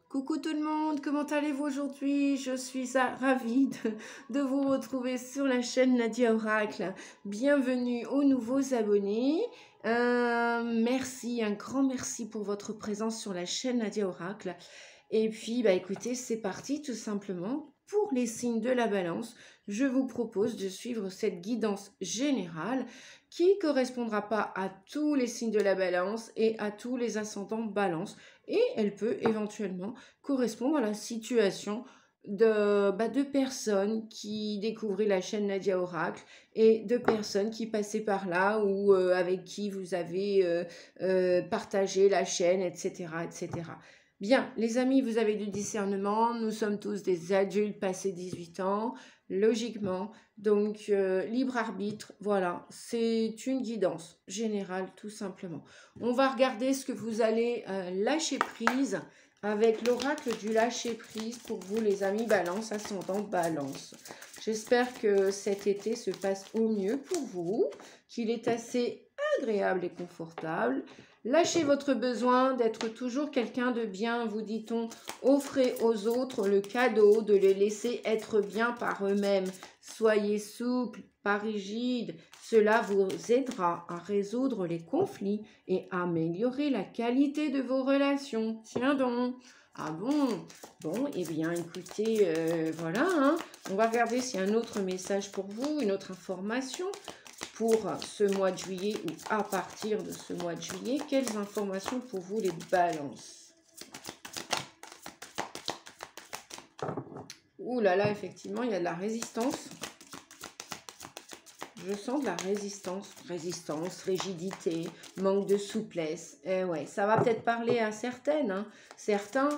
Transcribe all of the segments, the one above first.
Coucou tout le monde, comment allez-vous aujourd'hui? Je suis ravie de vous retrouver sur la chaîne Nadia Oracle. Bienvenue aux nouveaux abonnés. Merci, un grand merci pour votre présence sur la chaîne Nadia Oracle. Et puis, écoutez, c'est parti tout simplement. Pour les signes de la balance, je vous propose de suivre cette guidance générale qui ne correspondra pas à tous les signes de la balance et à tous les ascendants balance. Et elle peut éventuellement correspondre à la situation de personnes qui découvraient la chaîne Nadia Oracle et de personnes qui passaient par là ou avec qui vous avez partagé la chaîne, etc., etc. Bien, les amis, vous avez du discernement. Nous sommes tous des adultes passés 18 ans, logiquement. Donc, libre arbitre, voilà, c'est une guidance générale, tout simplement. On va regarder ce que vous allez lâcher prise avec l'oracle du lâcher prise pour vous, les amis balance, ascendant balance. J'espère que cet été se passe au mieux pour vous, qu'il est assez agréable et confortable. Lâchez votre besoin d'être toujours quelqu'un de bien, vous dit-on. Offrez aux autres le cadeau de les laisser être bien par eux-mêmes. Soyez souple, pas rigide. Cela vous aidera à résoudre les conflits et à améliorer la qualité de vos relations. Tiens donc. Ah bon? Bon, eh bien, écoutez, voilà. Hein. On va regarder s'il y a un autre message pour vous, une autre information. Pour ce mois de juillet ou à partir de ce mois de juillet, quelles informations pour vous les balances? Ouh là là, effectivement, il y a de la résistance. Je sens de la résistance, rigidité, manque de souplesse. Eh ouais, ça va peut-être parler à certaines, hein. Certains,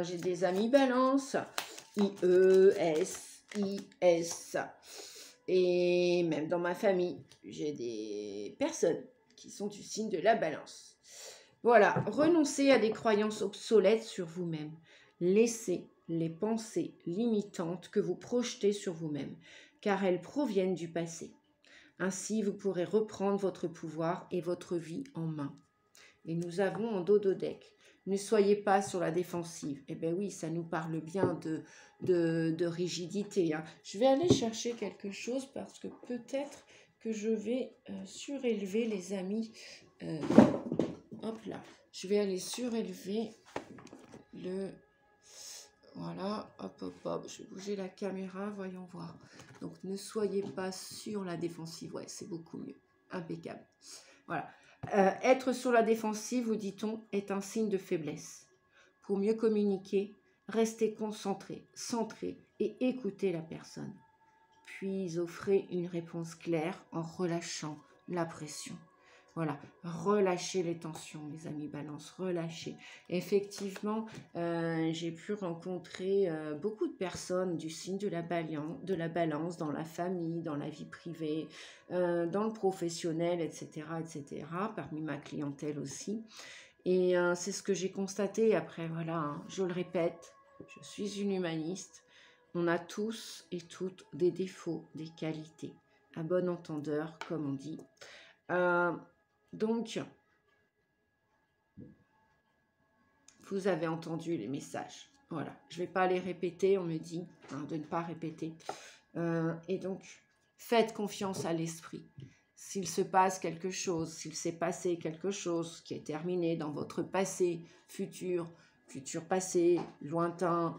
j'ai des amis balance, IES, IS. Et même dans ma famille, j'ai des personnes qui sont du signe de la balance. Voilà, renoncez à des croyances obsolètes sur vous-même. Laissez les pensées limitantes que vous projetez sur vous-même, car elles proviennent du passé. Ainsi, vous pourrez reprendre votre pouvoir et votre vie en main. Et nous avons en dododeck. Ne soyez pas sur la défensive. Eh bien oui, ça nous parle bien de rigidité. Hein. Je vais aller chercher quelque chose parce que peut-être que je vais surélever les amis. Hop là. Je vais aller surélever le... Voilà, hop, hop, hop. Je vais bouger la caméra, voyons voir. Donc, ne soyez pas sur la défensive. Ouais, c'est beaucoup mieux. Impeccable. Voilà. Être sur la défensive, vous dit-on, est un signe de faiblesse. Pour mieux communiquer, restez concentré, centré et écoutez la personne. Puis offrez une réponse claire en relâchant la pression. Voilà, relâchez les tensions, les amis balance, relâchez. Effectivement, j'ai pu rencontrer beaucoup de personnes du signe de la balance dans la famille, dans la vie privée, dans le professionnel, etc., etc., parmi ma clientèle aussi. Et c'est ce que j'ai constaté après, voilà, hein, je le répète, je suis une humaniste. On a tous et toutes des défauts, des qualités. À bon entendeur, comme on dit. Donc, vous avez entendu les messages. Voilà, je ne vais pas les répéter, on me dit hein, de ne pas répéter. Et donc, faites confiance à l'esprit. S'il se passe quelque chose, s'il s'est passé quelque chose qui est terminé dans votre passé, futur passé, lointain,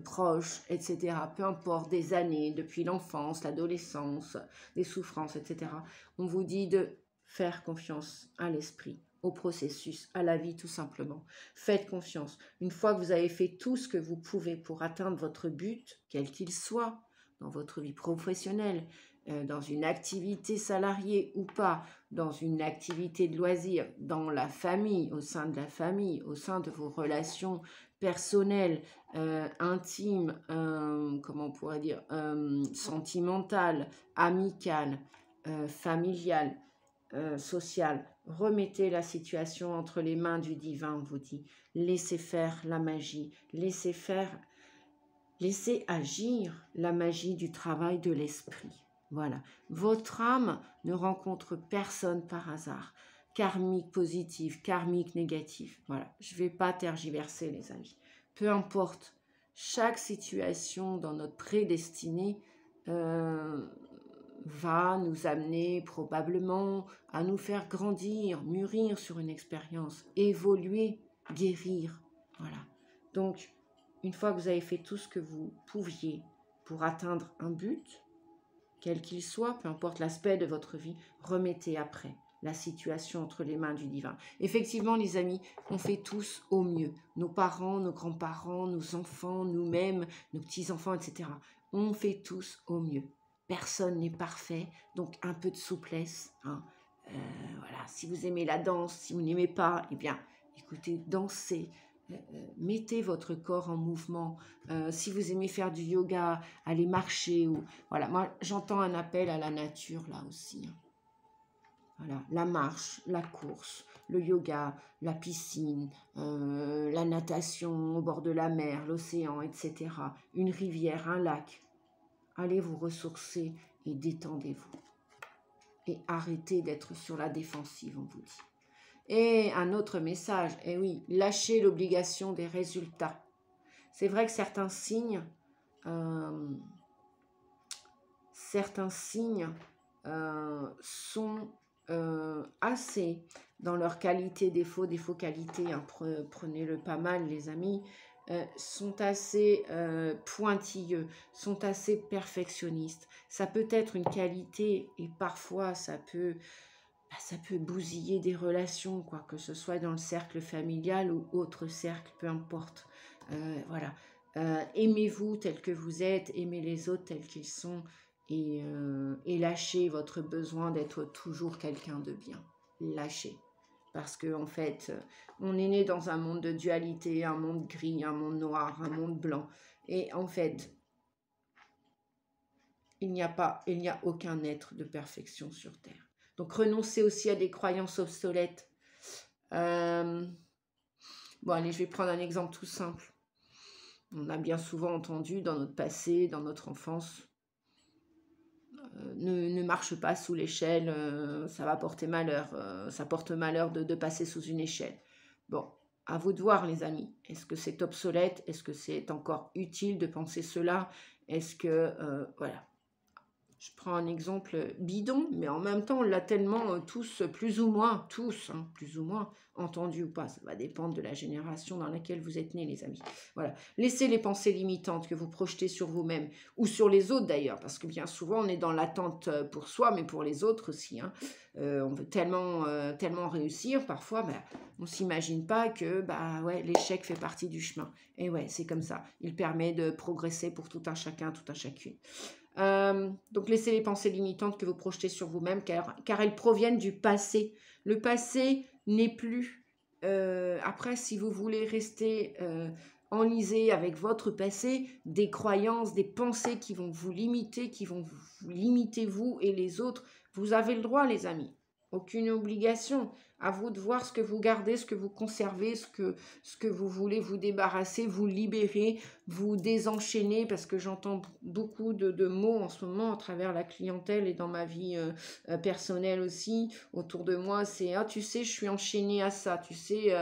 proche, etc., peu importe, des années, depuis l'enfance, l'adolescence, des souffrances, etc., on vous dit de faire confiance à l'esprit, au processus, à la vie tout simplement. Faites confiance. Une fois que vous avez fait tout ce que vous pouvez pour atteindre votre but, quel qu'il soit, dans votre vie professionnelle, dans une activité salariée ou pas, dans une activité de loisir, dans la famille, au sein de la famille, au sein de vos relations personnelles, intimes, comment on pourrait dire, sentimentales, amicales, familiales, sociales. Remettez la situation entre les mains du divin, on vous dit. Laissez faire la magie, laissez agir la magie du travail de l'esprit. Voilà, votre âme ne rencontre personne par hasard. Karmique positif, karmique négatif. Voilà, je ne vais pas tergiverser les amis. peu importe, chaque situation dans notre prédestinée va nous amener probablement à nous faire grandir, mûrir sur une expérience, évoluer, guérir. Voilà. Donc, une fois que vous avez fait tout ce que vous pouviez pour atteindre un but, quel qu'il soit, peu importe l'aspect de votre vie, remettez après la situation entre les mains du divin. Effectivement, les amis, on fait tous au mieux. Nos parents, nos grands-parents, nos enfants, nous-mêmes, nos petits-enfants, etc. On fait tous au mieux. Personne n'est parfait, donc un peu de souplesse. Hein. Voilà. Si vous aimez la danse, si vous n'aimez pas, eh bien, écoutez, dansez. Mettez votre corps en mouvement. Si vous aimez faire du yoga, allez marcher. Ou voilà. Moi, j'entends un appel à la nature là aussi. Hein. Voilà. La marche, la course, le yoga, la piscine, la natation au bord de la mer, l'océan, etc. Une rivière, un lac. Allez vous ressourcer et détendez-vous. Et arrêtez d'être sur la défensive, on vous dit. Et un autre message, eh oui, lâchez l'obligation des résultats. C'est vrai que certains signes sont assez dans leur qualité, défaut qualité, hein, prenez-le pas mal les amis, sont assez pointilleux, sont assez perfectionnistes. Ça peut être une qualité et parfois ça peut bousiller des relations, quoi, que ce soit dans le cercle familial ou autre cercle, peu importe. Voilà. Aimez-vous tel que vous êtes, aimez les autres tels qu'ils sont et lâchez votre besoin d'être toujours quelqu'un de bien. Lâchez. Parce que en fait, on est né dans un monde de dualité, un monde gris, un monde noir, un monde blanc. Et en fait, il n'y a aucun être de perfection sur Terre. Donc, renoncez aussi à des croyances obsolètes. Bon, allez, je vais prendre un exemple tout simple. On a bien souvent entendu dans notre passé, dans notre enfance, ne marche pas sous l'échelle, ça va porter malheur, ça porte malheur de passer sous une échelle. Bon, à vous de voir les amis, est-ce que c'est obsolète, est-ce que c'est encore utile de penser cela, est-ce que, voilà. Je prends un exemple bidon, mais en même temps, on l'a tellement tous, plus ou moins, plus ou moins, entendu ou pas. Ça va dépendre de la génération dans laquelle vous êtes nés, les amis. Voilà. Laissez les pensées limitantes que vous projetez sur vous-même, ou sur les autres d'ailleurs, parce que bien souvent, on est dans l'attente pour soi, mais pour les autres aussi. Hein. On veut tellement réussir, parfois, on ne s'imagine pas que ouais, l'échec fait partie du chemin. Et ouais, c'est comme ça. Il permet de progresser pour tout un chacun, tout un chacune. Donc laissez les pensées limitantes que vous projetez sur vous-même car elles proviennent du passé. Le passé n'est plus. Après, si vous voulez rester enlisé avec votre passé, des croyances, des pensées qui vont vous limiter, qui vont vous limiter vous et les autres, vous avez le droit les amis. Aucune obligation. À vous de voir ce que vous gardez, ce que vous conservez, ce que vous voulez vous débarrasser, vous libérer, vous désenchaîner, parce que j'entends beaucoup de mots en ce moment à travers la clientèle et dans ma vie personnelle aussi. Autour de moi, c'est « Ah, tu sais, je suis enchaînée à ça. Tu sais,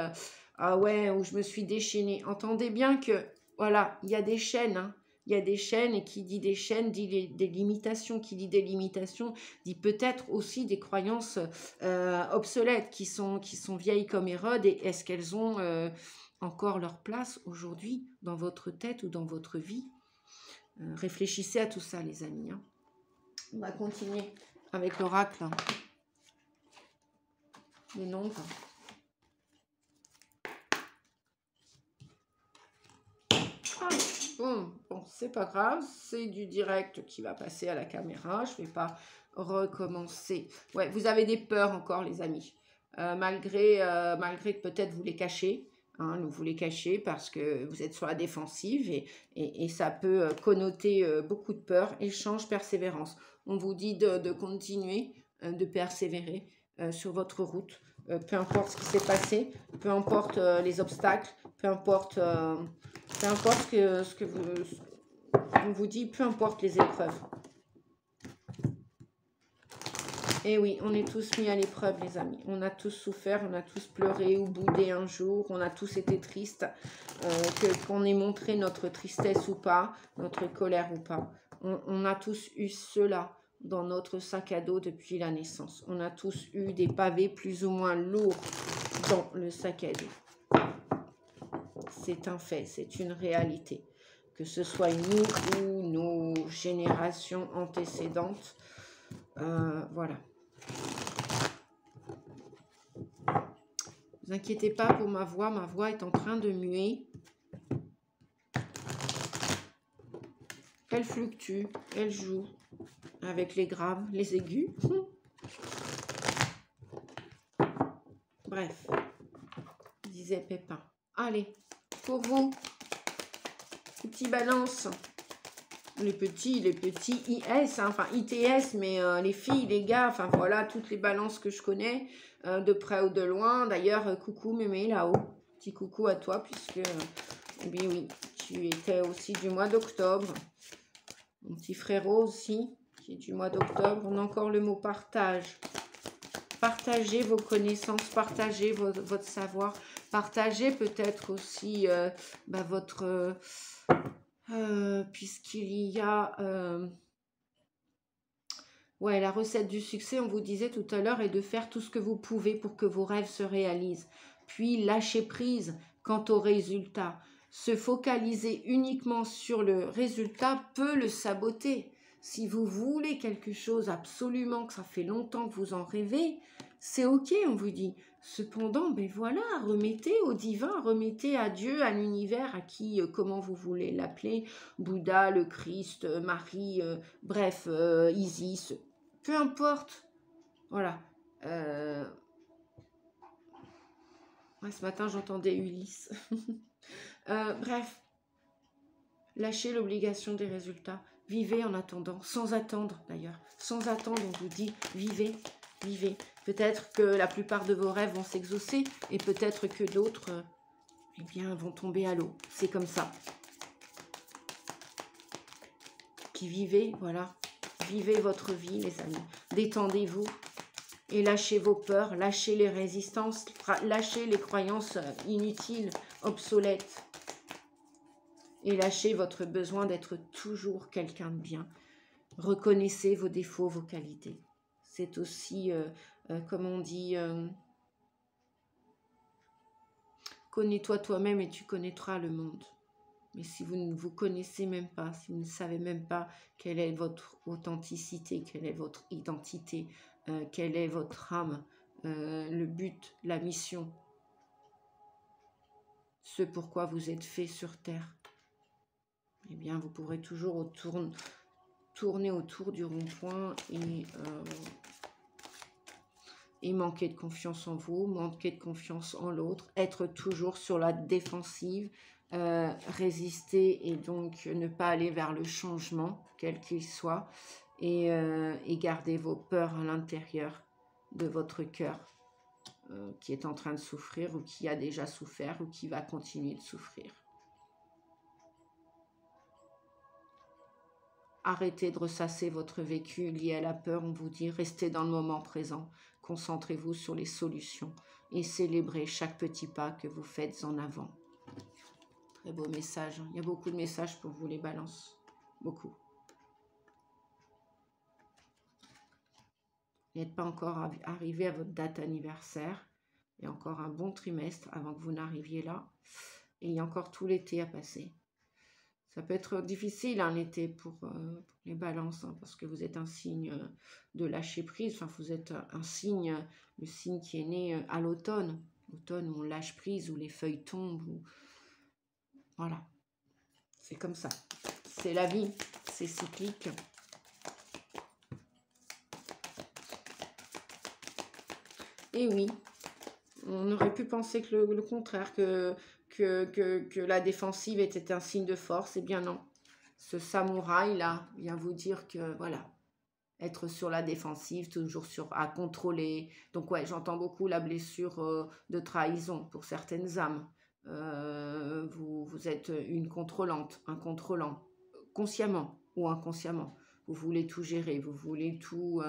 ah ouais, ou je me suis déchaînée. » Entendez bien que, voilà, il y a des chaînes, hein. Il y a des chaînes et qui dit des chaînes dit des limitations. Qui dit des limitations dit peut-être aussi des croyances obsolètes qui sont vieilles comme Hérode. Et est-ce qu'elles ont encore leur place aujourd'hui dans votre tête ou dans votre vie? Réfléchissez à tout ça les amis. Hein. On va continuer avec l'oracle. Le nombre. Bon, c'est pas grave, c'est du direct qui va passer à la caméra, je vais pas recommencer. Ouais, vous avez des peurs encore les amis, malgré que peut-être vous les cachez, hein, vous les cachez parce que vous êtes sur la défensive et ça peut connoter beaucoup de peur. Échange, persévérance. On vous dit de continuer, de persévérer sur votre route, peu importe ce qui s'est passé, peu importe les obstacles, peu importe ce que on vous dit, peu importe les épreuves. Et oui, on est tous mis à l'épreuve, les amis. On a tous souffert, on a tous pleuré ou boudé un jour, on a tous été tristes, qu'on ait montré notre tristesse ou pas, notre colère ou pas. On a tous eu cela dans notre sac à dos depuis la naissance. On a tous eu des pavés plus ou moins lourds dans le sac à dos. C'est un fait, c'est une réalité. Que ce soit nous ou nos générations antécédentes, voilà. Ne vous inquiétez pas pour ma voix est en train de muer. Elle fluctue, elle joue avec les graves, les aigus. Bref, disait Pépin. Allez, pour vous, petits balances, les petits IS, hein, enfin ITS, mais les filles, les gars, enfin voilà, toutes les balances que je connais, de près ou de loin. D'ailleurs, coucou mémé là-haut, petit coucou à toi, puisque, oui, tu étais aussi du mois d'octobre. Mon petit frérot aussi, qui est du mois d'octobre. On a encore le mot partage. Partagez vos connaissances, partagez votre savoir, partagez peut-être aussi votre... puisqu'il y a... ouais, la recette du succès, on vous disait tout à l'heure, est de faire tout ce que vous pouvez pour que vos rêves se réalisent. Puis lâcher prise quant au résultat. Se focaliser uniquement sur le résultat peut le saboter. Si vous voulez quelque chose absolument, que ça fait longtemps que vous en rêvez, c'est ok, on vous dit. Cependant, ben voilà, remettez au divin, remettez à Dieu, à l'univers, à qui, comment vous voulez l'appeler, Bouddha, le Christ, Marie, bref, Isis, peu importe. Voilà. Ouais, ce matin, j'entendais Ulysse. Bref, lâchez l'obligation des résultats. Vivez en attendant, sans attendre d'ailleurs. Sans attendre, on vous dit, vivez, vivez. Peut-être que la plupart de vos rêves vont s'exaucer et peut-être que d'autres, eh bien, vont tomber à l'eau. C'est comme ça. Puis vivez, voilà. Vivez votre vie, les amis. Détendez-vous et lâchez vos peurs, lâchez les résistances, lâchez les croyances inutiles, obsolètes. Et lâchez votre besoin d'être toujours quelqu'un de bien. Reconnaissez vos défauts, vos qualités. C'est aussi, comme on dit, connais-toi toi-même et tu connaîtras le monde. Mais si vous ne vous connaissez même pas, si vous ne savez même pas quelle est votre authenticité, quelle est votre identité, quelle est votre âme, le but, la mission, ce pourquoi vous êtes fait sur Terre, eh bien, vous pourrez toujours tourner autour du rond-point et manquer de confiance en vous, manquer de confiance en l'autre, être toujours sur la défensive, résister et donc ne pas aller vers le changement, quel qu'il soit, et garder vos peurs à l'intérieur de votre cœur qui est en train de souffrir ou qui a déjà souffert ou qui va continuer de souffrir. Arrêtez de ressasser votre vécu lié à la peur, on vous dit, restez dans le moment présent, concentrez-vous sur les solutions et célébrez chaque petit pas que vous faites en avant. Très beau message, il y a beaucoup de messages pour vous les balances, beaucoup. Vous n'êtes pas encore arrivé à votre date anniversaire, il y a encore un bon trimestre avant que vous n'arriviez là et il y a encore tout l'été à passer. Ça peut être difficile l'été pour les balances, hein, parce que vous êtes un signe de lâcher prise. Enfin, vous êtes un signe, le signe qui est né à l'automne. L'automne où on lâche prise, où les feuilles tombent. Où... Voilà, c'est comme ça. C'est la vie, c'est cyclique. Et oui, on aurait pu penser que le contraire, que la défensive était un signe de force. Eh bien non. Ce samouraï-là vient vous dire que, voilà, être sur la défensive, toujours à contrôler. Donc ouais, j'entends beaucoup la blessure de trahison pour certaines âmes. Vous êtes une contrôlante, un contrôlant, consciemment ou inconsciemment. Vous voulez tout gérer, vous voulez tout...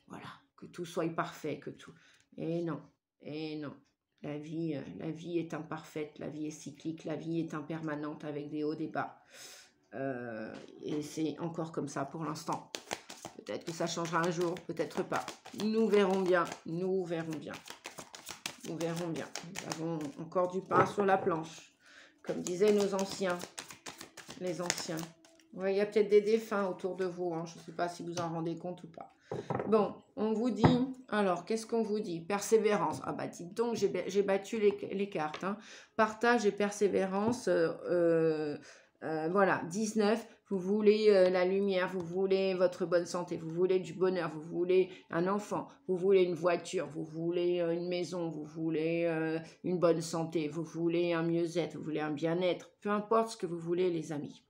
voilà, que tout soit parfait, que tout... Et non, et non. La vie est imparfaite, la vie est cyclique, la vie est impermanente avec des hauts, des bas. Et c'est encore comme ça pour l'instant. Peut-être que ça changera un jour, peut-être pas. Nous verrons bien, nous verrons bien. Nous verrons bien. Nous avons encore du pain sur la planche. Comme disaient nos anciens, les anciens. Ouais, il y a peut-être des défunts autour de vous, hein. Je ne sais pas si vous en rendez compte ou pas. Bon, on vous dit, alors, qu'est-ce qu'on vous dit? Persévérance. Ah bah, dites donc, j'ai battu les cartes. Hein. Partage et persévérance, voilà, 19, vous voulez la lumière, vous voulez votre bonne santé, vous voulez du bonheur, vous voulez un enfant, vous voulez une voiture, vous voulez une maison, vous voulez une bonne santé, vous voulez un mieux-être, vous voulez un bien-être, peu importe ce que vous voulez les amis.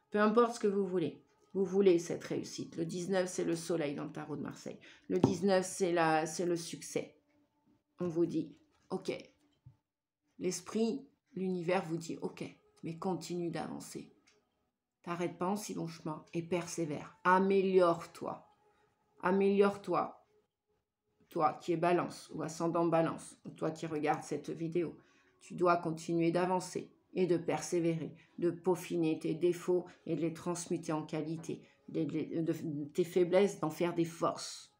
Peu importe ce que vous voulez cette réussite. Le 19, c'est le soleil dans le tarot de Marseille. Le 19, c'est le succès. On vous dit, ok. L'esprit, l'univers vous dit, ok, mais continue d'avancer. T'arrêtes pas en si long chemin et persévère. Améliore-toi. Améliore-toi. Toi qui es balance ou ascendant balance, toi qui regardes cette vidéo, tu dois continuer d'avancer et de persévérer, de peaufiner tes défauts et de les transmuter en qualité, tes faiblesses, d'en faire des forces.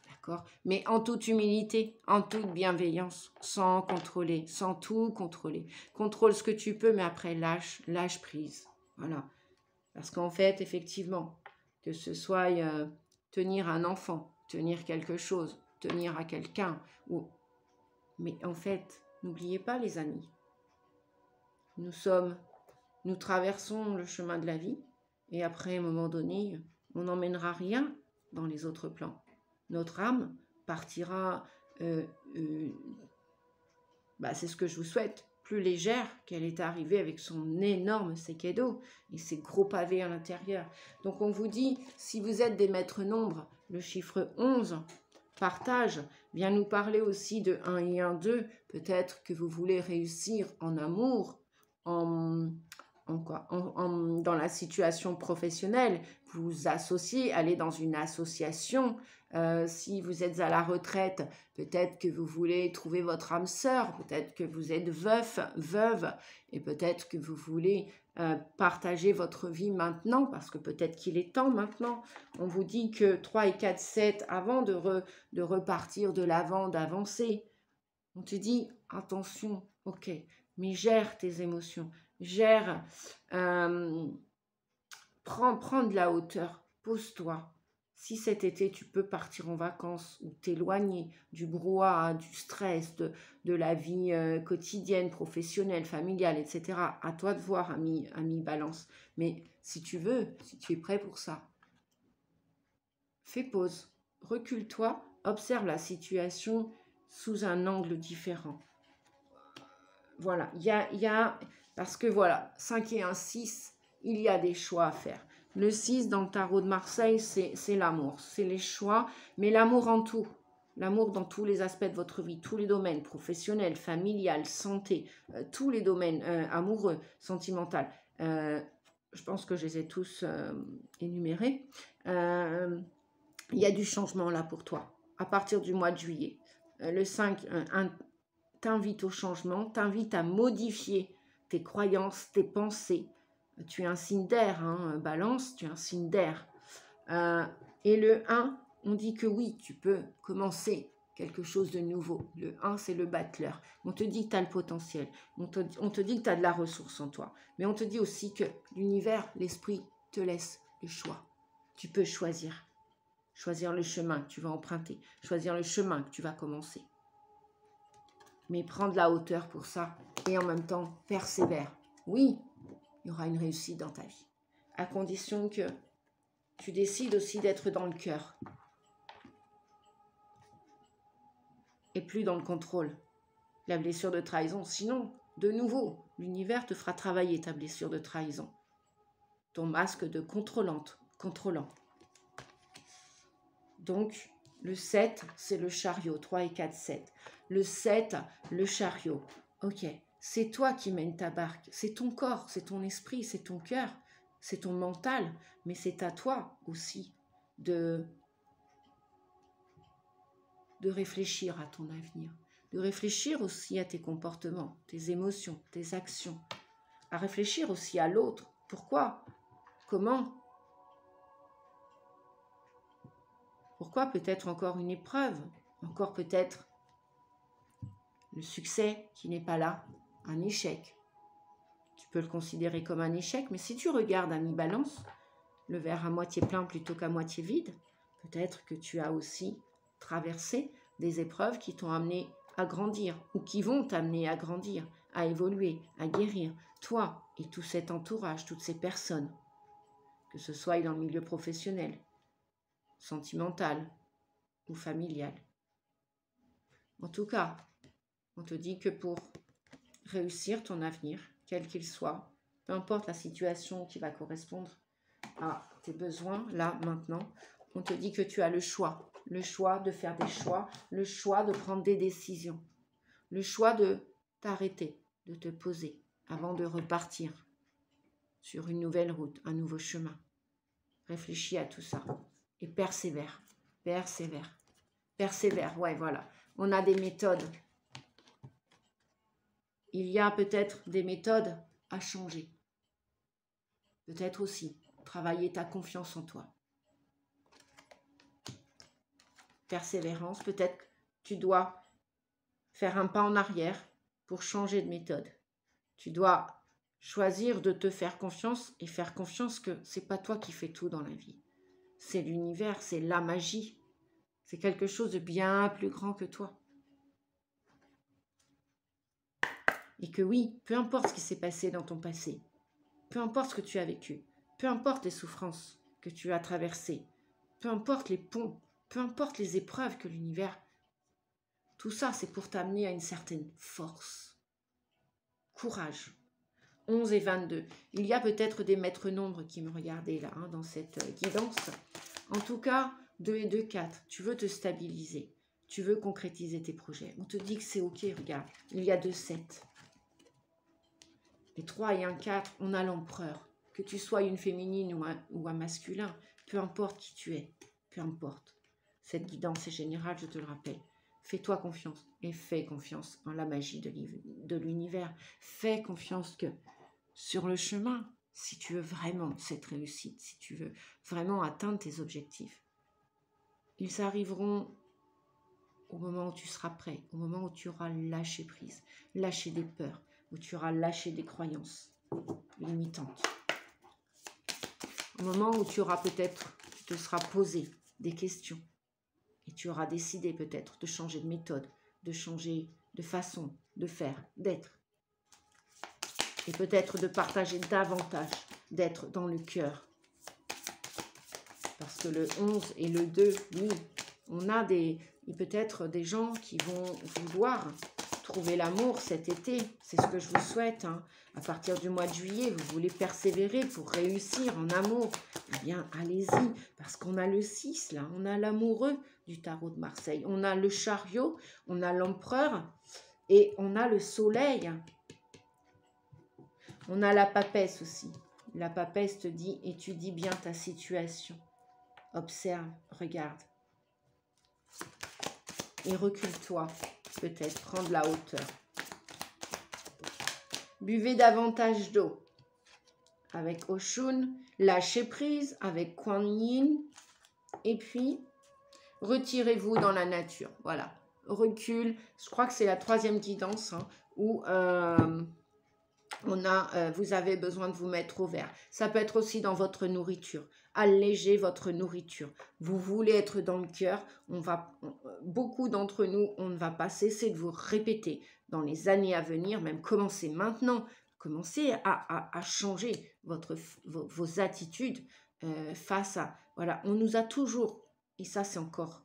D'accord? Mais en toute humilité, en toute bienveillance, sans contrôler, sans tout contrôler. Contrôle ce que tu peux, mais après lâche prise. Voilà. Parce qu'en fait, effectivement, que ce soit tenir un enfant, tenir quelque chose, tenir à quelqu'un, mais en fait, n'oubliez pas les amis, nous traversons le chemin de la vie et après, à un moment donné, on n'emmènera rien dans les autres plans. Notre âme partira, c'est ce que je vous souhaite, plus légère qu'elle est arrivée avec son énorme sekedo et ses gros pavés à l'intérieur. Donc on vous dit, si vous êtes des maîtres nombres, le chiffre 11, partage, vient nous parler aussi de 1 et 1, 2. Peut-être que vous voulez réussir en amour, dans la situation professionnelle, vous vous associez, allez dans une association. Si vous êtes à la retraite, peut-être que vous voulez trouver votre âme sœur, peut-être que vous êtes veuve, et peut-être que vous voulez partager votre vie maintenant, parce que peut-être qu'il est temps maintenant. On vous dit que 3 et 4, 7, avant de repartir de l'avant, d'avancer, on te dit, attention, ok, mais gère tes émotions, gère, prends de la hauteur, pose-toi. Si cet été, tu peux partir en vacances ou t'éloigner du brouhaha, du stress, de la vie quotidienne, professionnelle, familiale, etc., à toi de voir, ami Balance. Mais si tu veux, si tu es prêt pour ça, fais pause, recule-toi, observe la situation sous un angle différent. Voilà, parce que voilà, 5 et 1, 6, il y a des choix à faire. Le 6 dans le tarot de Marseille, c'est l'amour, c'est les choix, mais l'amour en tout. L'amour dans tous les aspects de votre vie, tous les domaines, professionnels, familial, santé, tous les domaines amoureux, sentimental. Je pense que je les ai tous énumérés. Il y a du changement là pour toi, à partir du mois de juillet. Le 5, t'invite au changement, t'invite à modifier tes croyances, tes pensées. Tu es un signe d'air, hein, Balance, tu es un signe d'air. Et le 1, on dit que oui, tu peux commencer quelque chose de nouveau. Le 1, c'est le battleur. On te dit que tu as le potentiel. On te dit que tu as de la ressource en toi. Mais on te dit aussi que l'univers, l'esprit, te laisse le choix. Tu peux choisir. Choisir le chemin que tu vas emprunter. Choisir le chemin que tu vas commencer. Mais prends de la hauteur pour ça. Et en même temps, persévère. Oui, il y aura une réussite dans ta vie. À condition que tu décides aussi d'être dans le cœur. Et plus dans le contrôle. La blessure de trahison. Sinon, de nouveau, l'univers te fera travailler ta blessure de trahison. Ton masque de contrôlant. Donc, le 7, c'est le chariot. 3 et 4, 7. Le 7, le chariot. Ok, c'est toi qui mènes ta barque. C'est ton corps, c'est ton esprit, c'est ton cœur, c'est ton mental. Mais c'est à toi aussi de de réfléchir à ton avenir, de réfléchir aussi à tes comportements, tes émotions, tes actions, à réfléchir aussi à l'autre. Pourquoi? Comment? Pourquoi peut-être encore une épreuve? Encore peut-être le succès qui n'est pas là, un échec. Tu peux le considérer comme un échec, mais si tu regardes à mi-balance, le verre à moitié plein plutôt qu'à moitié vide, peut-être que tu as aussi traversé des épreuves qui t'ont amené à grandir ou qui vont t'amener à grandir, à évoluer, à guérir, toi et tout cet entourage, toutes ces personnes, que ce soit dans le milieu professionnel, sentimental ou familial. En tout cas, on te dit que pour réussir ton avenir, quel qu'il soit, peu importe la situation qui va correspondre à tes besoins, là, maintenant, on te dit que tu as le choix de faire des choix, le choix de prendre des décisions, le choix de t'arrêter, de te poser avant de repartir sur une nouvelle route, un nouveau chemin. Réfléchis à tout ça et persévère, persévère, persévère, ouais, voilà. On a des méthodes. Il y a peut-être des méthodes à changer. Peut-être aussi travailler ta confiance en toi. Persévérance, peut-être que tu dois faire un pas en arrière pour changer de méthode. Tu dois choisir de te faire confiance et faire confiance que c'est pas toi qui fais tout dans la vie. C'est l'univers, c'est la magie. C'est quelque chose de bien plus grand que toi. Et que oui, peu importe ce qui s'est passé dans ton passé, peu importe ce que tu as vécu, peu importe les souffrances que tu as traversées, peu importe les ponts, peu importe les épreuves que l'univers, tout ça c'est pour t'amener à une certaine force. Courage. 11 et 22. Il y a peut-être des maîtres nombres qui me regardaient là, dans cette guidance. En tout cas, 2 et 2, 4. Tu veux te stabiliser. Tu veux concrétiser tes projets. On te dit que c'est ok, regarde. Il y a 2, 7. Les 3 et 1, 4, on a l'empereur. Que tu sois une féminine ou un masculin, peu importe qui tu es, peu importe. Cette guidance est générale, je te le rappelle. Fais-toi confiance et fais confiance en la magie de l'univers. Fais confiance que sur le chemin, si tu veux vraiment cette réussite, si tu veux vraiment atteindre tes objectifs, ils arriveront au moment où tu seras prêt, au moment où tu auras lâché prise, lâché des peurs, où tu auras lâché des croyances limitantes. Au moment où tu te seras posé des questions et tu auras décidé peut-être de changer de méthode, de changer de façon de faire, d'être. Et peut-être de partager davantage, d'être dans le cœur. Parce que le 11 et le 2, oui, on a peut-être des gens qui vont vouloir trouver l'amour cet été. C'est ce que je vous souhaite. À partir du mois de juillet, vous voulez persévérer pour réussir en amour. Eh bien, allez-y, parce qu'on a le 6, là. On a l'amoureux du tarot de Marseille. On a le chariot, on a l'empereur et on a le soleil. On a la papesse aussi. La papesse te dit, étudie bien ta situation. Observe, regarde. Et recule-toi, peut-être, prends de la hauteur. Buvez davantage d'eau. Avec Oshun, lâchez prise avec Kuan Yin. Et puis, retirez-vous dans la nature. Voilà, recule. Je crois que c'est la 3e guidance où... vous avez besoin de vous mettre au vert. Ça peut être aussi dans votre nourriture. Allégez votre nourriture. Vous voulez être dans le cœur. Beaucoup d'entre nous, on ne va pas cesser de vous répéter dans les années à venir, même commencez maintenant. Commencez à changer vos attitudes face à... Voilà, on nous a toujours, et ça c'est encore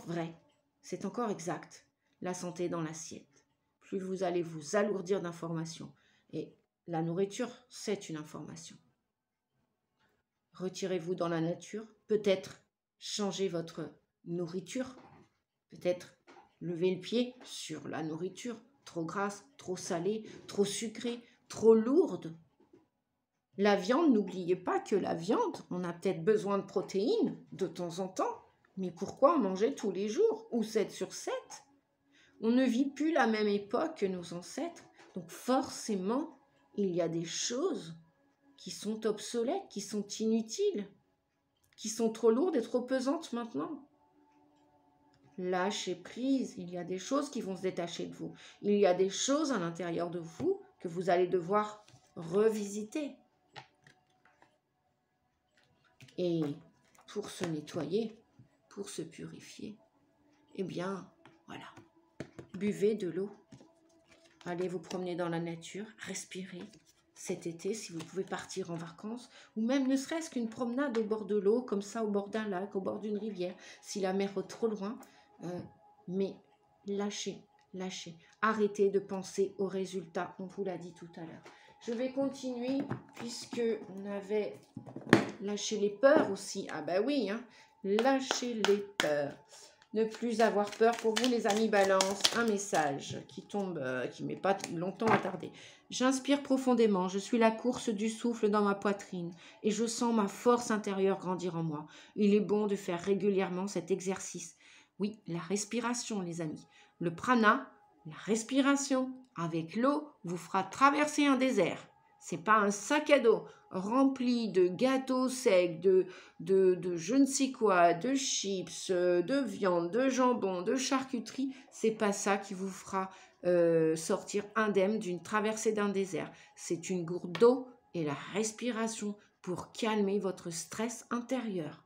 vrai, c'est encore exact, la santé dans l'assiette. Plus vous allez vous alourdir d'informations. Et la nourriture, c'est une information. Retirez-vous dans la nature. Peut-être changer votre nourriture. Peut-être lever le pied sur la nourriture. Trop grasse, trop salée, trop sucrée, trop lourde. La viande, n'oubliez pas que la viande, on a peut-être besoin de protéines de temps en temps. Mais pourquoi en manger tous les jours ou 7 sur 7? On ne vit plus la même époque que nos ancêtres. Donc forcément, il y a des choses qui sont obsolètes, qui sont inutiles, qui sont trop lourdes et trop pesantes maintenant. Lâchez prise, il y a des choses qui vont se détacher de vous. Il y a des choses à l'intérieur de vous que vous allez devoir revisiter. Et pour se nettoyer, pour se purifier, eh bien, voilà, buvez de l'eau. Allez vous promener dans la nature, respirez. Cet été, si vous pouvez partir en vacances, ou même ne serait-ce qu'une promenade au bord de l'eau, comme ça, au bord d'un lac, au bord d'une rivière, si la mer est trop loin, mais lâchez, lâchez. Arrêtez de penser aux résultats, on vous l'a dit tout à l'heure. Je vais continuer, puisque on avait lâché les peurs aussi. Ah bah oui, hein, lâchez les peurs. Ne plus avoir peur pour vous, les amis Balance. Un message qui tombe, qui ne met pas longtemps à tarder. J'inspire profondément. Je suis la course du souffle dans ma poitrine et je sens ma force intérieure grandir en moi. Il est bon de faire régulièrement cet exercice. Oui, la respiration, les amis. Le prana, la respiration avec l'eau vous fera traverser un désert. C'est pas un sac à dos rempli de gâteaux secs, de je ne sais quoi, de chips, de viande, de jambon, de charcuterie. C'est pas ça qui vous fera sortir indemne d'une traversée d'un désert. C'est une gourde d'eau et la respiration pour calmer votre stress intérieur.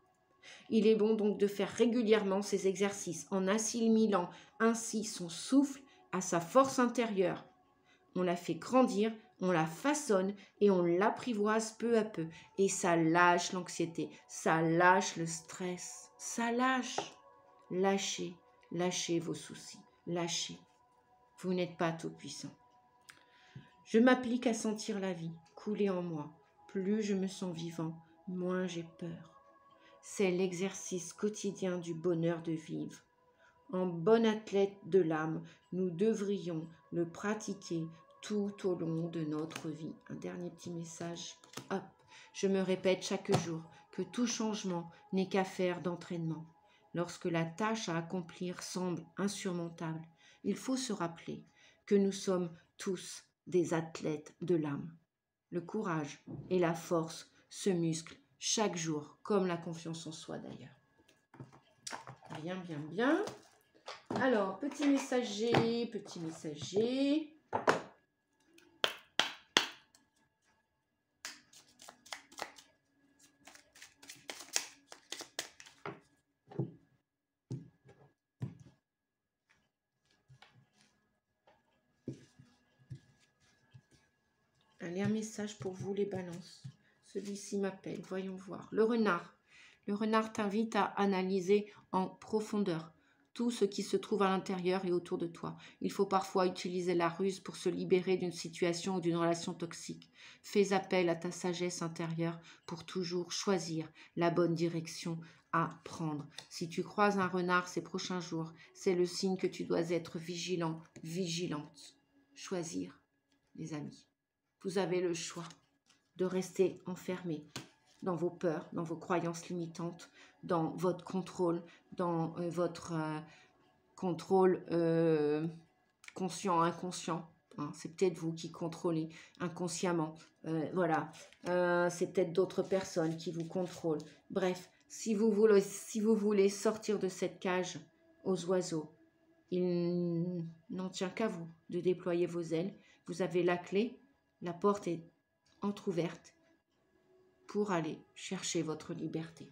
Il est bon donc de faire régulièrement ces exercices en assimilant ainsi son souffle à sa force intérieure. On la fait grandir, on la façonne et on l'apprivoise peu à peu. Et ça lâche l'anxiété, ça lâche le stress, ça lâche. Lâchez, lâchez vos soucis, lâchez. Vous n'êtes pas tout puissant. Je m'applique à sentir la vie couler en moi. Plus je me sens vivant, moins j'ai peur. C'est l'exercice quotidien du bonheur de vivre. En bon athlète de l'âme, nous devrions le pratiquer tout au long de notre vie. Un dernier petit message. Hop. Je me répète chaque jour que tout changement n'est qu'affaire d'entraînement. Lorsque la tâche à accomplir semble insurmontable, il faut se rappeler que nous sommes tous des athlètes de l'âme. Le courage et la force se musclent chaque jour, comme la confiance en soi d'ailleurs. Bien, bien, bien. Alors, petit messager, petit messager. Allez, un message pour vous les balances. Celui-ci m'appelle, voyons voir. Le renard. Le renard t'invite à analyser en profondeur tout ce qui se trouve à l'intérieur et autour de toi. Il faut parfois utiliser la ruse pour se libérer d'une situation ou d'une relation toxique. Fais appel à ta sagesse intérieure pour toujours choisir la bonne direction à prendre. Si tu croises un renard ces prochains jours, c'est le signe que tu dois être vigilant, vigilante. Choisir, les amis. Vous avez le choix de rester enfermé dans vos peurs, dans vos croyances limitantes, dans votre contrôle, dans votre contrôle conscient, inconscient. Hein, c'est peut-être vous qui contrôlez inconsciemment. Voilà. C'est peut-être d'autres personnes qui vous contrôlent. Bref, si vous voulez sortir de cette cage aux oiseaux, il n'en tient qu'à vous de déployer vos ailes. Vous avez la clé, la porte est entrouverte pour aller chercher votre liberté.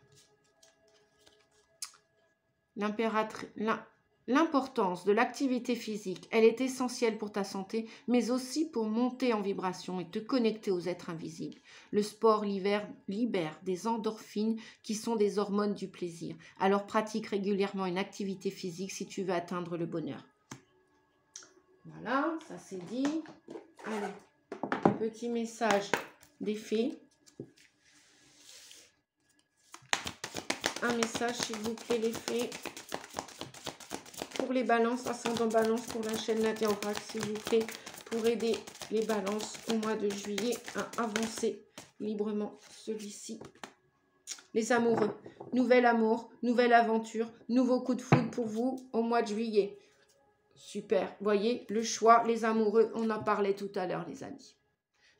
L'importance de l'activité physique, elle est essentielle pour ta santé, mais aussi pour monter en vibration et te connecter aux êtres invisibles. Le sport libère des endorphines qui sont des hormones du plaisir. Alors pratique régulièrement une activité physique si tu veux atteindre le bonheur. Voilà, ça c'est dit. Allez, petit message des fées. Un message, s'il vous plaît, les fées. Pour les balances, ascendant balance pour la chaîne Nadia Oracle, s'il vous plaît, pour aider les balances au mois de juillet à avancer librement. Celui-ci, les amoureux. Nouvel amour, nouvelle aventure, nouveau coup de foudre pour vous au mois de juillet. Super. Voyez, le choix, les amoureux, on en parlait tout à l'heure, les amis.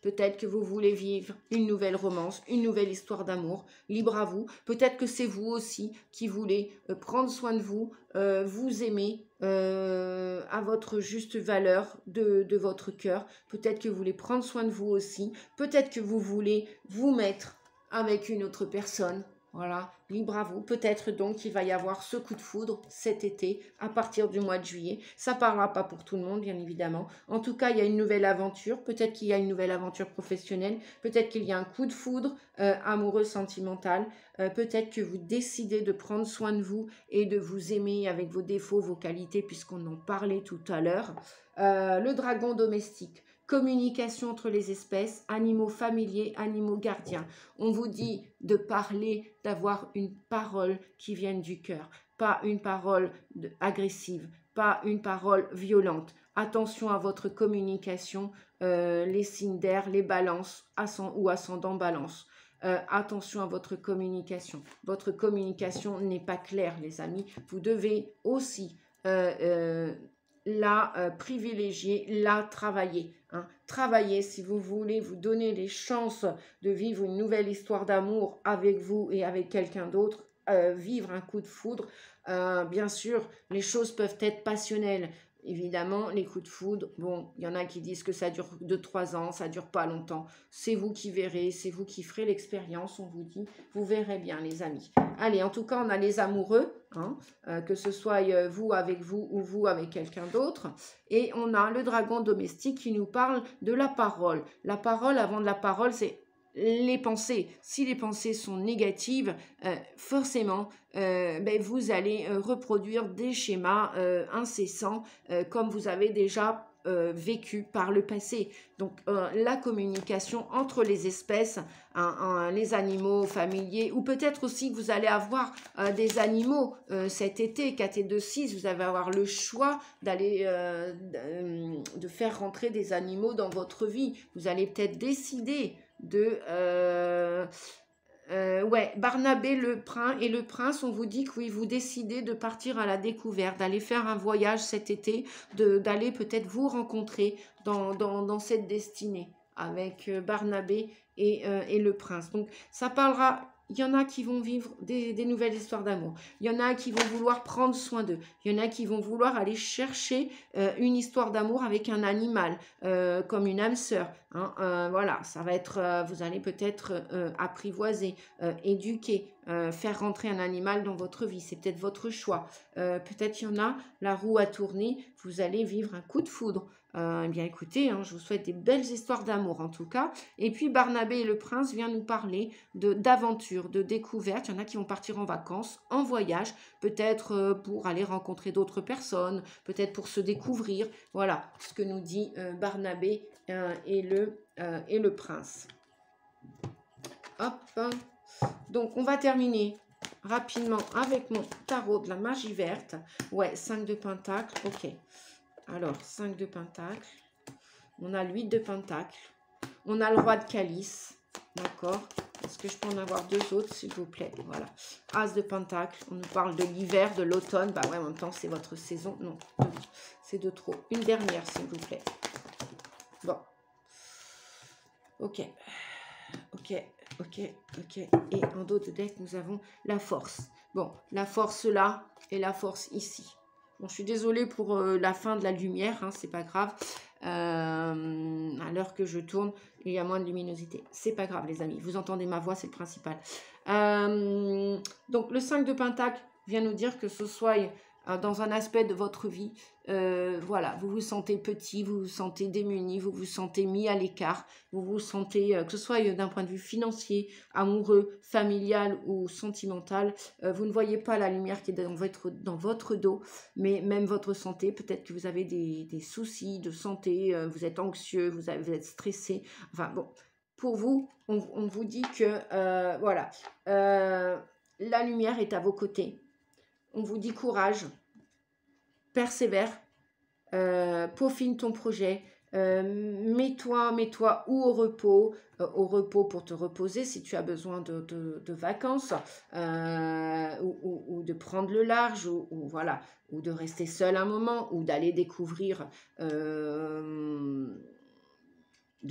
Peut-être que vous voulez vivre une nouvelle romance, une nouvelle histoire d'amour, libre à vous. Peut-être que c'est vous aussi qui voulez prendre soin de vous, vous aimer à votre juste valeur de votre cœur. Peut-être que vous voulez prendre soin de vous aussi. Peut-être que vous voulez vous mettre avec une autre personne. Voilà, libre à vous. Peut-être donc qu'il va y avoir ce coup de foudre cet été, à partir du mois de juillet. Ça ne parlera pas pour tout le monde, bien évidemment. En tout cas, il y a une nouvelle aventure. Peut-être qu'il y a une nouvelle aventure professionnelle. Peut-être qu'il y a un coup de foudre amoureux, sentimental. Peut-être que vous décidez de prendre soin de vous et de vous aimer avec vos défauts, vos qualités, puisqu'on en parlait tout à l'heure. Le dragon domestique. Communication entre les espèces, animaux familiers, animaux gardiens. On vous dit de parler, d'avoir une parole qui vienne du cœur, pas une parole agressive, pas une parole violente. Attention à votre communication, les signes d'air, les balances ou ascendant balance. Attention à votre communication. Votre communication n'est pas claire, les amis. Vous devez aussi la privilégier, la travailler. Hein. Travailler si vous voulez vous donner les chances de vivre une nouvelle histoire d'amour avec vous et avec quelqu'un d'autre, vivre un coup de foudre. Bien sûr, les choses peuvent être passionnelles. Évidemment, les coups de foudre, bon, il y en a qui disent que ça dure 2-3 ans, ça dure pas longtemps. C'est vous qui verrez, c'est vous qui ferez l'expérience, on vous dit. Vous verrez bien, les amis. Allez, en tout cas, on a les amoureux, hein, que ce soit vous avec vous ou vous avec quelqu'un d'autre. Et on a le dragon domestique qui nous parle de la parole. La parole, avant de la parole, c'est les pensées. Si les pensées sont négatives, forcément, vous allez reproduire des schémas incessants comme vous avez déjà vécu par le passé. Donc, la communication entre les espèces, les animaux familiers, ou peut-être aussi que vous allez avoir des animaux cet été, 4 et 2, 6, vous allez avoir le choix d'aller de faire rentrer des animaux dans votre vie. Vous allez peut-être décider de Barnabé le prince, on vous dit que oui, vous décidez de partir à la découverte, d'aller faire un voyage cet été, d'aller peut-être vous rencontrer dans cette destinée avec Barnabé et le prince. Donc ça parlera, il y en a qui vont vivre des nouvelles histoires d'amour, il y en a qui vont vouloir prendre soin d'eux, il y en a qui vont vouloir aller chercher une histoire d'amour avec un animal, comme une âme sœur. Hein, voilà, ça va être, vous allez peut-être apprivoiser, éduquer, faire rentrer un animal dans votre vie. C'est peut-être votre choix. Peut-être il y en a, la roue a tourné, vous allez vivre un coup de foudre. Eh bien écoutez, hein, je vous souhaite des belles histoires d'amour en tout cas. Et puis Barnabé et le prince vient nous parler d'aventure, de découverte. Il y en a qui vont partir en vacances, en voyage, peut-être pour aller rencontrer d'autres personnes, peut-être pour se découvrir. Voilà ce que nous dit Barnabé et le prince. Hop. Donc, on va terminer rapidement avec mon tarot de la magie verte. Ouais, 5 de pentacles. Ok. Alors, 5 de pentacles. On a l'8 de pentacles. On a le roi de calice. D'accord. Est-ce que je peux en avoir 2 autres, s'il vous plaît? Voilà. As de pentacles. On nous parle de l'hiver, de l'automne. Bah ouais, en même temps, c'est votre saison. Non, c'est de trop. Une dernière, s'il vous plaît. Bon. Ok. Et en dos de deck, nous avons la force. Bon, la force là et la force ici. Bon, je suis désolée pour la fin de la lumière, hein, c'est pas grave. À l'heure que je tourne, il y a moins de luminosité. C'est pas grave, les amis. Vous entendez ma voix, c'est le principal. Donc, le 5 de Pentacle vient nous dire que ce soit dans un aspect de votre vie, voilà, vous vous sentez petit, vous vous sentez démuni, vous vous sentez mis à l'écart, vous vous sentez, que ce soit d'un point de vue financier, amoureux, familial ou sentimental, vous ne voyez pas la lumière qui est dans votre dos, mais même votre santé, peut-être que vous avez des soucis de santé, vous êtes anxieux, vous êtes stressé, enfin bon, pour vous, on vous dit que, voilà, la lumière est à vos côtés. On vous dit courage, persévère, peaufine ton projet, Mets-toi ou au repos pour te reposer si tu as besoin de vacances, ou de prendre le large, voilà, ou de rester seul un moment, ou d'aller découvrir, de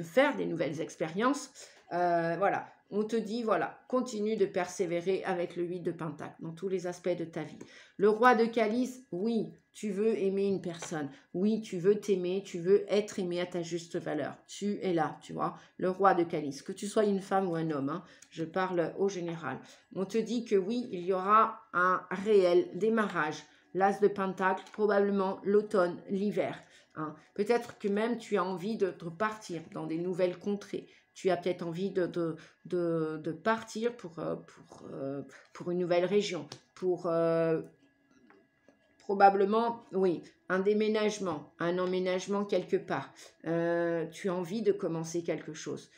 faire des nouvelles expériences. Voilà, on te dit, voilà, continue de persévérer avec le 8 de Pentacle dans tous les aspects de ta vie. Le roi de Calice, oui, tu veux aimer une personne. Oui, tu veux t'aimer, tu veux être aimé à ta juste valeur. Tu es là, tu vois. Le roi de Calice, que tu sois une femme ou un homme, hein, je parle au général. On te dit que oui, il y aura un réel démarrage. L'as de Pentacle, probablement l'automne, l'hiver. Hein. Peut-être que même tu as envie de partir dans des nouvelles contrées. Tu as peut-être envie de partir pour une nouvelle région, pour probablement, oui, un déménagement, un emménagement quelque part. Tu as envie de commencer quelque chose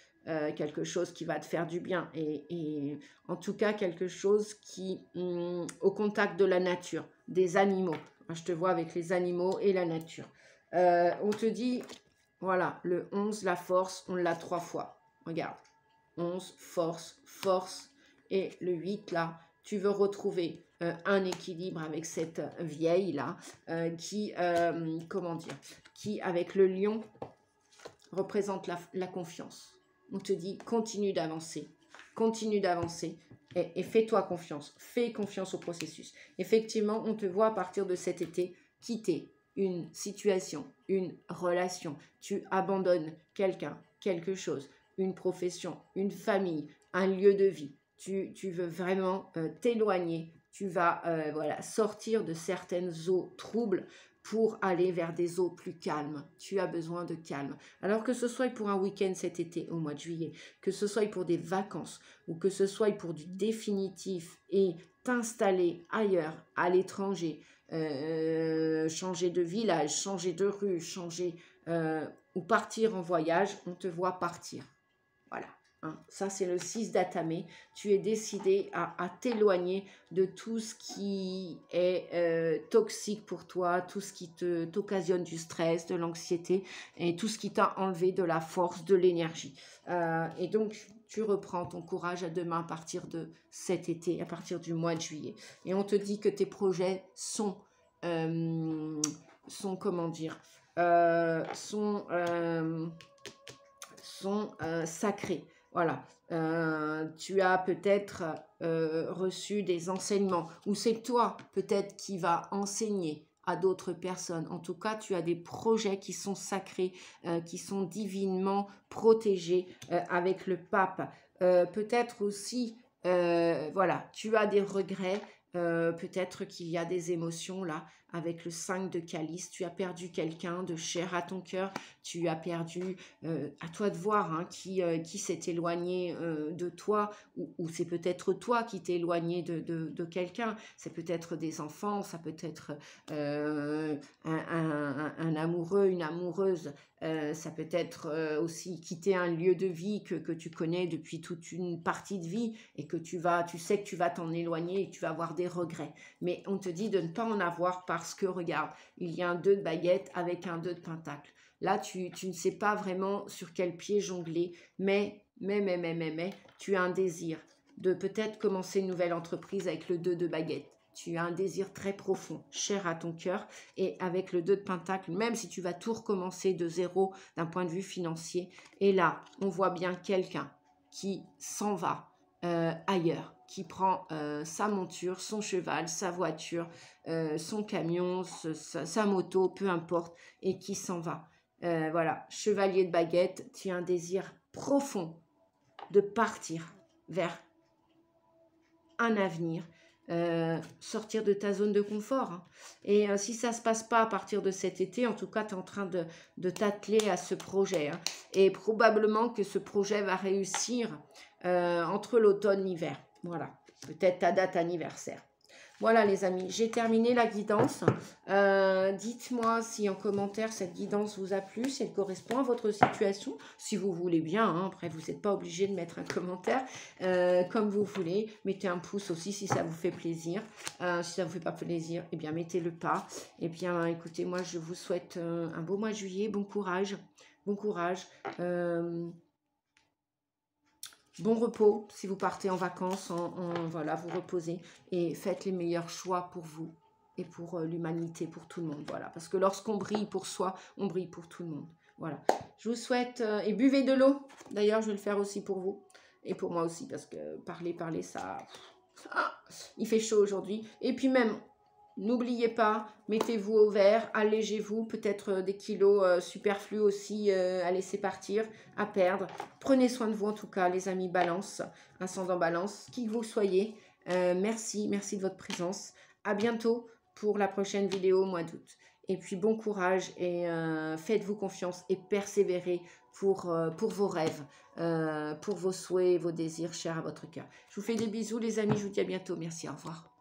qui va te faire du bien et en tout cas quelque chose qui, au contact de la nature, des animaux. Je te vois avec les animaux et la nature. On te dit, voilà, le 11, la force, on l'a 3 fois. Regarde, 11, force, force. Et le 8, là, tu veux retrouver un équilibre avec cette vieille-là qui, comment dire, qui, avec le lion, représente la confiance. On te dit, continue d'avancer et fais-toi confiance. Fais confiance au processus. Effectivement, on te voit à partir de cet été quitter une situation, une relation. Tu abandonnes quelqu'un, quelque chose, une profession, une famille, un lieu de vie. Tu veux vraiment t'éloigner. Tu vas voilà, sortir de certaines eaux troubles pour aller vers des eaux plus calmes. Tu as besoin de calme. Alors que ce soit pour un week-end cet été, au mois de juillet, que ce soit pour des vacances, ou que ce soit pour du définitif et t'installer ailleurs, à l'étranger, changer de village, changer de rue, ou partir en voyage, on te voit partir. Voilà. Hein. Ça, c'est le 6 d'Atamé. Tu es décidé à t'éloigner de tout ce qui est toxique pour toi, tout ce qui t'occasionne du stress, de l'anxiété et tout ce qui t'a enlevé de la force, de l'énergie. Et donc, tu reprends ton courage à demain à partir de cet été, à partir du mois de juillet. Et on te dit que tes projets sont comment dire, sont sacrés. Voilà. Tu as peut-être reçu des enseignements ou c'est toi peut-être qui va enseigner à d'autres personnes. En tout cas, tu as des projets qui sont sacrés, qui sont divinement protégés avec le pape. Peut-être aussi, voilà, tu as des regrets. Peut-être qu'il y a des émotions là avec le 5 de calice, tu as perdu quelqu'un de cher à ton cœur, tu as perdu, à toi de voir hein, qui s'est éloigné de toi, ou c'est peut-être toi qui t'es éloigné de quelqu'un, c'est peut-être des enfants, ça peut être un amoureux, une amoureuse, ça peut être aussi quitter un lieu de vie que tu connais depuis toute une partie de vie et que tu sais que tu vas t'en éloigner et que tu vas avoir des regrets. Mais on te dit de ne pas en avoir parce que, regarde, il y a un 2 de baguette avec un 2 de pentacle. Là, tu ne sais pas vraiment sur quel pied jongler, mais tu as un désir de peut-être commencer une nouvelle entreprise avec le 2 de baguette. Tu as un désir très profond, cher à ton cœur, et avec le 2 de pentacle, même si tu vas tout recommencer de zéro d'un point de vue financier, et là, on voit bien quelqu'un qui s'en va ailleurs, qui prend sa monture, son cheval, sa voiture, son camion, sa moto, peu importe, et qui s'en va. Voilà, chevalier de baguette, tu as un désir profond de partir vers un avenir, sortir de ta zone de confort. Hein. Et si ça ne se passe pas à partir de cet été, en tout cas, tu es en train de t'atteler à ce projet. Hein. Et probablement que ce projet va réussir entre l'automne et l'hiver. Voilà, peut-être ta date anniversaire. Voilà les amis, j'ai terminé la guidance. Dites-moi si en commentaire cette guidance vous a plu, si elle correspond à votre situation, si vous voulez bien. Hein, après, vous n'êtes pas obligé de mettre un commentaire comme vous voulez. Mettez un pouce aussi si ça vous fait plaisir. Si ça ne vous fait pas plaisir, eh bien mettez le pas. Eh bien écoutez, moi je vous souhaite un beau mois de juillet, bon courage. bon courage. Bon repos si vous partez en vacances, voilà, vous reposez et faites les meilleurs choix pour vous et pour l'humanité, pour tout le monde. Voilà, parce que lorsqu'on brille pour soi, on brille pour tout le monde. Voilà, je vous souhaite, et buvez de l'eau. D'ailleurs, je vais le faire aussi pour vous et pour moi aussi, parce que parler, ça... il fait chaud aujourd'hui. Et puis même... N'oubliez pas, mettez-vous au vert, allégez-vous, peut-être des kilos superflus aussi à laisser partir, à perdre. Prenez soin de vous en tout cas, les amis Balance, ascendant Balance, qui que vous soyez. Merci de votre présence. À bientôt pour la prochaine vidéo au mois d'août. Et puis bon courage et faites-vous confiance et persévérez pour vos rêves, pour vos souhaits, vos désirs chers à votre cœur. Je vous fais des bisous les amis, je vous dis à bientôt. Merci, au revoir.